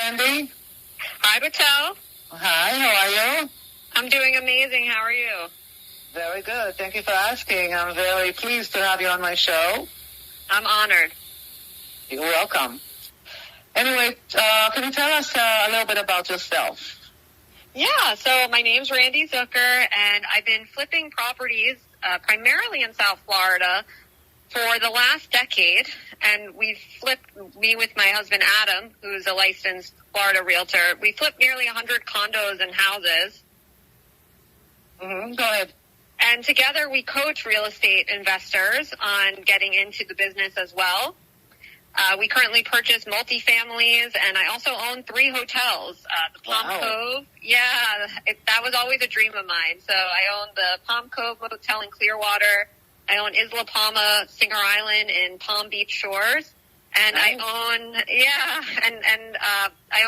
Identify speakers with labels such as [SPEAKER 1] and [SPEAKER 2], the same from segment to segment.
[SPEAKER 1] Randi.
[SPEAKER 2] Hi, Batel.
[SPEAKER 1] Hi, how are you?
[SPEAKER 2] I'm doing amazing. How are you?
[SPEAKER 1] Very good. Thank you for asking. I'm very pleased to have you on my show.
[SPEAKER 2] I'm honored.
[SPEAKER 1] You're welcome. Anyway, can you tell us a little bit about yourself?
[SPEAKER 2] Yeah, so my name's Randi Zucker, and I've been flipping properties primarily in South Florida for the last decade. And we've flipped, me with my husband Adam, who's a licensed Florida realtor, we flipped nearly 100 condos and houses.
[SPEAKER 1] Mm-hmm. Go ahead.
[SPEAKER 2] And together we coach real estate investors on getting into the business as well. We currently purchase multifamilies, and I also own 3 hotels. The Palm Cove, that was always a dream of mine. So I own the Palm Cove Hotel in Clearwater. I own Isla Palma, Singer Island in Palm Beach Shores. And I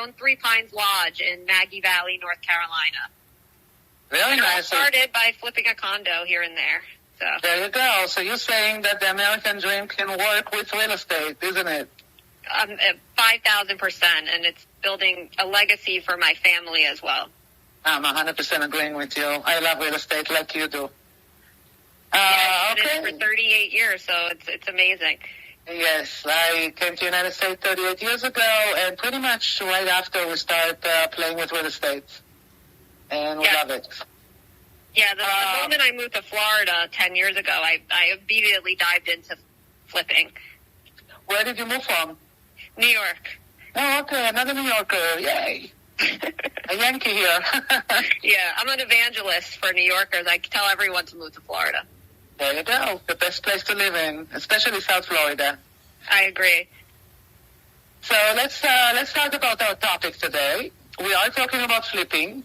[SPEAKER 2] own 3 Pines Lodge in Maggie Valley, North Carolina.
[SPEAKER 1] Very
[SPEAKER 2] and
[SPEAKER 1] nice.
[SPEAKER 2] I started by flipping a condo here and there. So
[SPEAKER 1] there you go. So you're saying that the American dream can work with real estate, isn't it?
[SPEAKER 2] 5,000%, and it's building a legacy for my family as well.
[SPEAKER 1] I'm 100% agreeing with you. I love real estate like you do.
[SPEAKER 2] I've been in it for 38 years, so it's amazing.
[SPEAKER 1] Yes, I came to the United States 38 years ago, and pretty much right after we started playing with real estate. And we love it.
[SPEAKER 2] Yeah, the moment I moved to Florida 10 years ago, I immediately dived into flipping.
[SPEAKER 1] Where did you move from?
[SPEAKER 2] New York.
[SPEAKER 1] Oh, okay, another New Yorker. Yay. A Yankee here.
[SPEAKER 2] Yeah, I'm an evangelist for New Yorkers. I tell everyone to move to Florida.
[SPEAKER 1] There you go. The best place to live in, especially South Florida.
[SPEAKER 2] I agree.
[SPEAKER 1] So let's talk about our topic today. We are talking about flipping.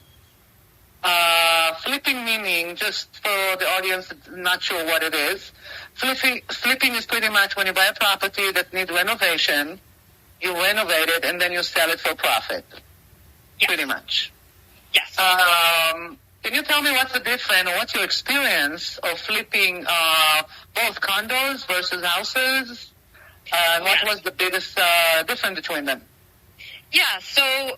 [SPEAKER 1] Flipping meaning, just for the audience not sure what it is, flipping is pretty much when you buy a property that needs renovation, you renovate it, and then you sell it for profit.
[SPEAKER 2] Yes.
[SPEAKER 1] Pretty much.
[SPEAKER 2] Yes.
[SPEAKER 1] Can you tell me what's the difference, or what's your experience of flipping both condos versus houses? And what was the biggest difference between them?
[SPEAKER 2] Yeah, so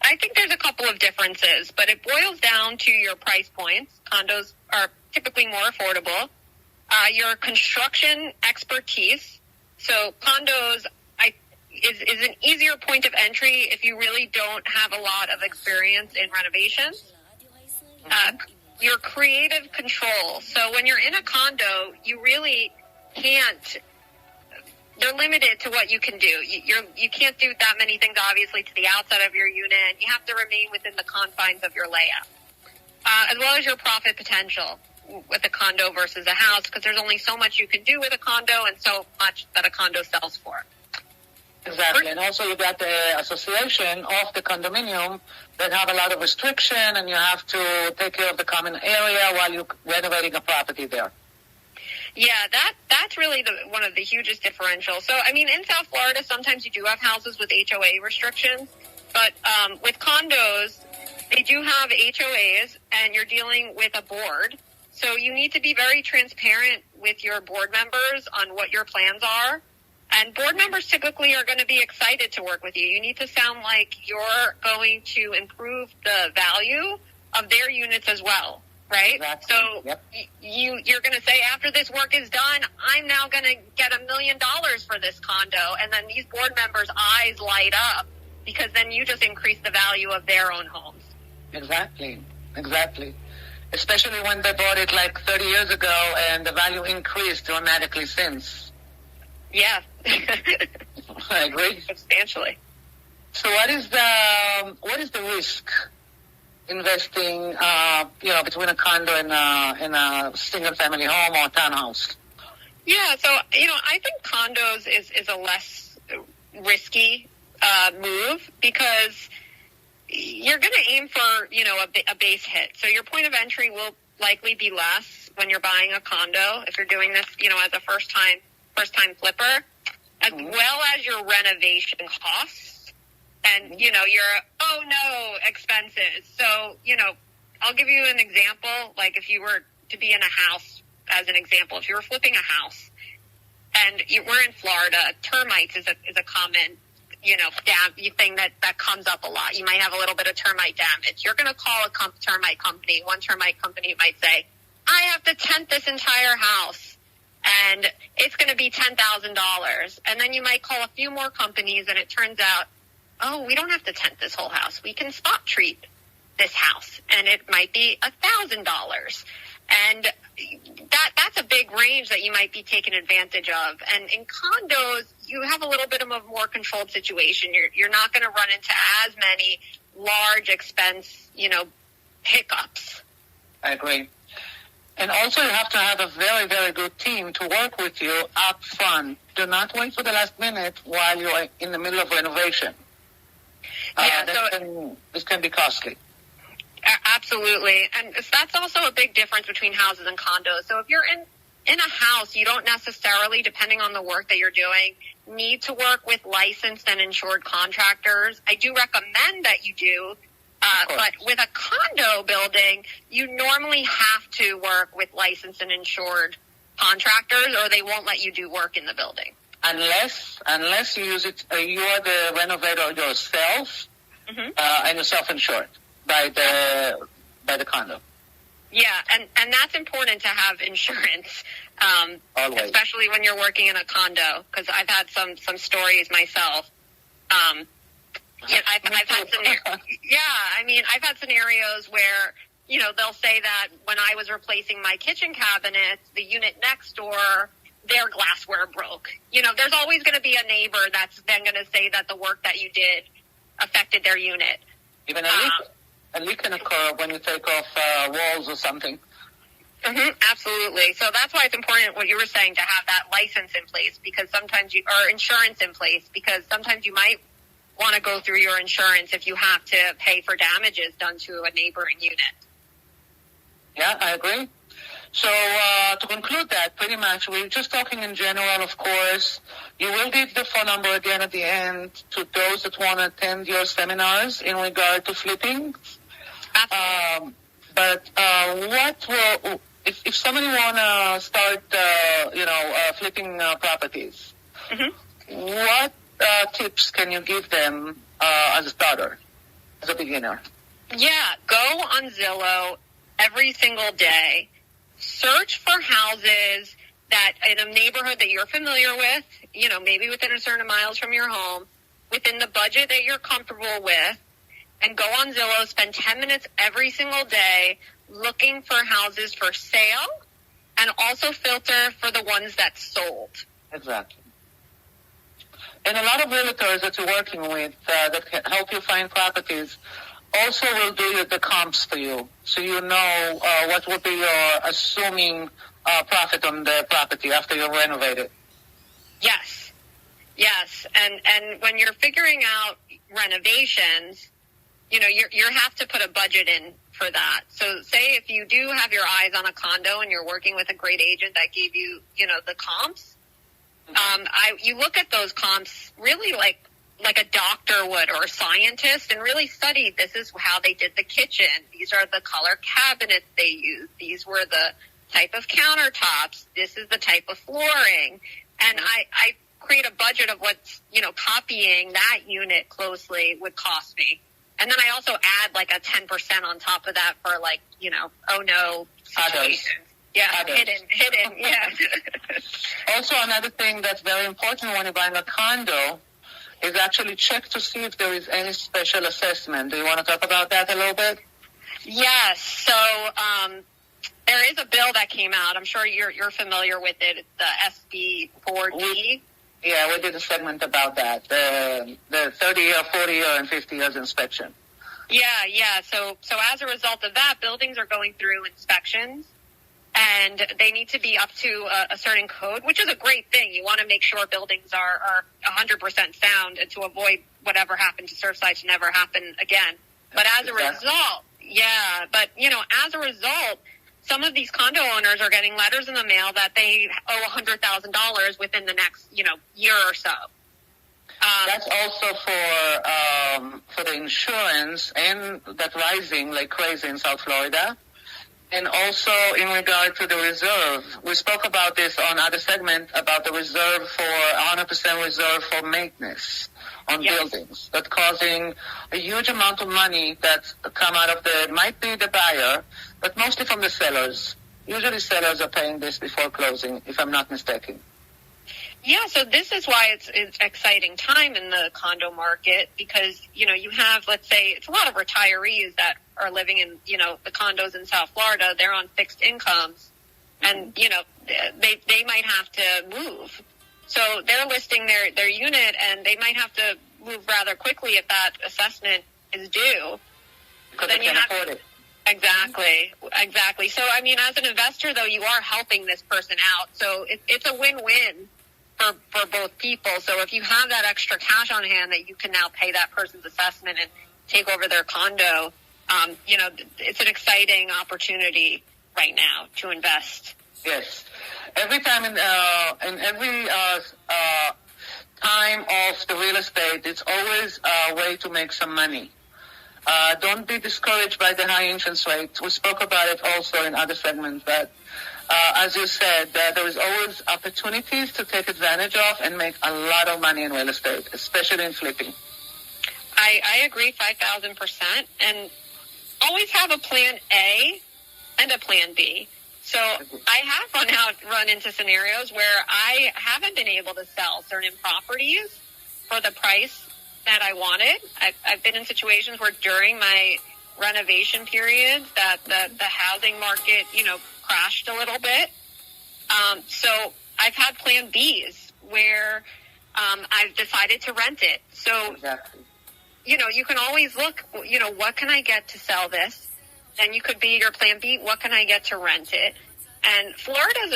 [SPEAKER 2] I think there's a couple of differences, but it boils down to your price points. Condos are typically more affordable. Your construction expertise. So condos is an easier point of entry if you really don't have a lot of experience in renovations. Your creative control. So when you're in a condo, you really can't. They're limited to what you can do. You can't do that many things, obviously, to the outside of your unit. You have to remain within the confines of your layout, as well as your profit potential with a condo versus a house, because there's only so much you can do with a condo and so much that a condo sells for.
[SPEAKER 1] Exactly, and also you got the association of the condominium that have a lot of restriction, and you have to take care of the common area while you're renovating a property there.
[SPEAKER 2] Yeah, that's really one of the hugest differentials. So, I mean, in South Florida, sometimes you do have houses with HOA restrictions, but with condos, they do have HOAs, and you're dealing with a board. So you need to be very transparent with your board members on what your plans are. And board members typically are going to be excited to work with you. You need to sound like you're going to improve the value of their units as well. Right?
[SPEAKER 1] Exactly.
[SPEAKER 2] So you're going to say, after this work is done, I'm now going to get $1 million for this condo. And then these board members' eyes light up because then you just increase the value of their own homes.
[SPEAKER 1] Exactly. Especially when they bought it like 30 years ago and the value increased dramatically since.
[SPEAKER 2] Yeah.
[SPEAKER 1] I agree.
[SPEAKER 2] Substantially.
[SPEAKER 1] So what is the risk investing, between a condo and a single-family home or townhouse? Yeah,
[SPEAKER 2] so, I think condos is a less risky move because you're going to aim for, a base hit. So your point of entry will likely be less when you're buying a condo if you're doing this, as a first-time flipper, as well as your renovation costs. And, your, expenses. So, I'll give you an example. Like if you were to be in a house, as an example, if you were flipping a house and we're in Florida, termites is a common thing that comes up a lot. You might have a little bit of termite damage. You're going to call a termite company. One termite company might say, I have to tent this entire house, and it's going to be $10,000. And then you might call a few more companies, and it turns out, oh, we don't have to tent this whole house. We can spot treat this house, and it might be $1,000. And that's a big range that you might be taken advantage of. And in condos, you have a little bit of a more controlled situation. You're not going to run into as many large expense, hiccups.
[SPEAKER 1] I agree. And also you have to have a very, very good team to work with you up front. Do not wait for the last minute while you're in the middle of renovation. This can be costly.
[SPEAKER 2] Absolutely. And that's also a big difference between houses and condos. So if you're in a house, you don't necessarily, depending on the work that you're doing, need to work with licensed and insured contractors. I do recommend that you do. But with a condo building, you normally have to work with licensed and insured contractors, or they won't let you do work in the building.
[SPEAKER 1] Unless you use it, you are the renovator yourself, and you're self-insured by the condo.
[SPEAKER 2] Yeah, and that's important to have insurance, especially when you're working in a condo, because I've had some stories myself. I've had scenarios where, they'll say that when I was replacing my kitchen cabinets, the unit next door, their glassware broke. There's always going to be a neighbor that's then going to say that the work that you did affected their unit.
[SPEAKER 1] Even a leak can occur when you take off walls or something.
[SPEAKER 2] Absolutely. So that's why it's important what you were saying, to have that license in place, because sometimes or insurance in place, because sometimes you might want to go through your insurance if you have to pay for damages done to a neighboring unit.
[SPEAKER 1] Yeah, I agree. So to conclude that, pretty much, we're just talking in general, of course. You will give the phone number again at the end to those that want to attend your seminars in regard to flipping. But if somebody want to start, flipping properties, what tips can you give them as a starter, as a beginner?
[SPEAKER 2] Yeah, go on Zillow every single day. Search for houses that in a neighborhood that you're familiar with, maybe within a certain miles from your home, within the budget that you're comfortable with, and go on Zillow, spend 10 minutes every single day looking for houses for sale, and also filter for the ones that sold.
[SPEAKER 1] Exactly. And a lot of realtors that you're working with that can help you find properties also will do the comps for you, so you know what will be your assuming profit on the property after you renovate it.
[SPEAKER 2] Yes. And when you're figuring out renovations, you have to put a budget in for that. So say if you do have your eyes on a condo and you're working with a great agent that gave you, the comps, you look at those comps really like a doctor would, or a scientist, and really study, this is how they did the kitchen. These are the color cabinets they used. These were the type of countertops. This is the type of flooring. And I create a budget of what's, copying that unit closely would cost me. And then I also add like a 10% on top of that for oh no situations. Yeah, hidden, yeah.
[SPEAKER 1] Also, another thing that's very important when you're buying a condo is actually check to see if there is any special assessment. Do you want to talk about that a little bit?
[SPEAKER 2] Yes. So there is a bill that came out. I'm sure you're familiar with it. It's the SB 4D.
[SPEAKER 1] Yeah, we did a segment about that. The 30-year, 40-year, and 50 years inspection.
[SPEAKER 2] Yeah. So as a result of that, buildings are going through inspections, and they need to be up to a certain code, which is a great thing. You want to make sure buildings are 100% sound, and to avoid whatever happened to Surfside to never happen again. But as a result, as a result, some of these condo owners are getting letters in the mail that they owe $100,000 within the next, year or so.
[SPEAKER 1] That's also for the insurance, and that's rising like crazy in South Florida. And also in regard to the reserve, we spoke about this on other segment about the reserve for 100% reserve for maintenance on
[SPEAKER 2] Yes.
[SPEAKER 1] buildings that's causing a huge amount of money that's come out of might be the buyer, but mostly from the sellers. Usually sellers are paying this before closing, if I'm not mistaken.
[SPEAKER 2] Yeah, so this is why it's an exciting time in the condo market because, you have, let's say, it's a lot of retirees that are living in, the condos in South Florida. They're on fixed incomes and, they might have to move. So they're listing their unit and they might have to move rather quickly if that assessment is due.
[SPEAKER 1] Because they can't afford it.
[SPEAKER 2] Exactly. So, as an investor, though, you are helping this person out. So it's a win-win for both people. So if you have that extra cash on hand that you can now pay that person's assessment and take over their condo, it's an exciting opportunity right now to invest.
[SPEAKER 1] Yes. Every time in every time of the real estate, it's always a way to make some money. Don't be discouraged by the high interest rate. We spoke about it also in other segments that, as you said, there is always opportunities to take advantage of and make a lot of money in real estate, especially in flipping.
[SPEAKER 2] I agree 5,000%. And always have a plan A and a plan B. So I have run into scenarios where I haven't been able to sell certain properties for the price that I wanted. I've been in situations where during my renovation periods that the housing market, crashed a little bit. So I've had plan Bs where I've decided to rent it. So,
[SPEAKER 1] exactly.
[SPEAKER 2] You can always look, what can I get to sell this? Then you could be your plan B, what can I get to rent it? And Florida's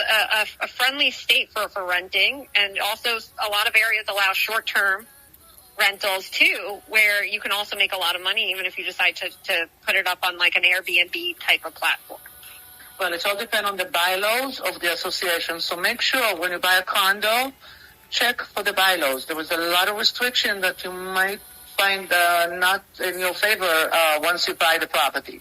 [SPEAKER 2] a friendly state for renting, and also a lot of areas allow short-term rentals too, where you can also make a lot of money even if you decide to put it up on like an Airbnb type of platform.
[SPEAKER 1] Well, it all depends on the bylaws of the association. So make sure when you buy a condo, check for the bylaws. There is a lot of restriction that you might find not in your favor once you buy the property.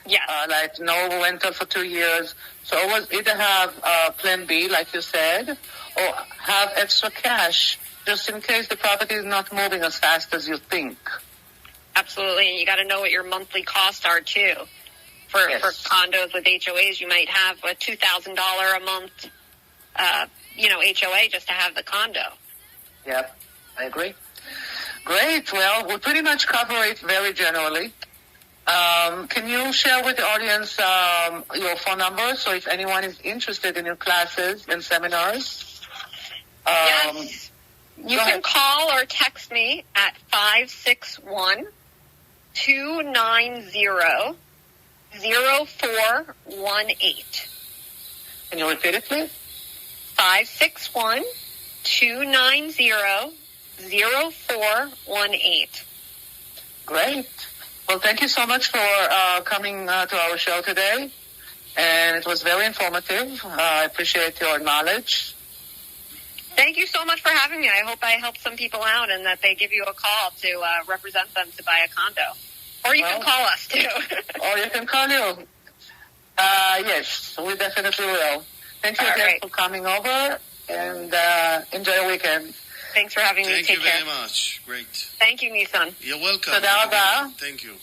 [SPEAKER 2] Yes.
[SPEAKER 1] Like no rental for 2 years. So always either have plan B, like you said, or have extra cash just in case the property is not moving as fast as you think.
[SPEAKER 2] Absolutely. And you got to know what your monthly costs are too. For condos with HOAs, you might have a $2,000 a month, HOA just to have the condo.
[SPEAKER 1] Yeah, I agree. Great. Well, we pretty much cover it very generally. Can you share with the audience your phone number? So if anyone is interested in your classes and seminars.
[SPEAKER 2] Yes. You can call or text me at 561-290-0418.
[SPEAKER 1] Can you repeat it, please?
[SPEAKER 2] 561-290-0418.
[SPEAKER 1] Great. Well, thank you so much for coming to our show today. And it was very informative. I appreciate your knowledge.
[SPEAKER 2] Thank you so much for having me. I hope I helped some people out and that they give you a call to represent them to buy a condo. Or you can call us, too.
[SPEAKER 1] Or you can call you. Yes, we definitely will. Thank you again for coming over, and enjoy your weekend.
[SPEAKER 2] Thanks for having me.
[SPEAKER 3] Thank you very much. Great.
[SPEAKER 2] Thank you, Nissan.
[SPEAKER 3] You're welcome.
[SPEAKER 1] Toda raba.
[SPEAKER 3] Thank you.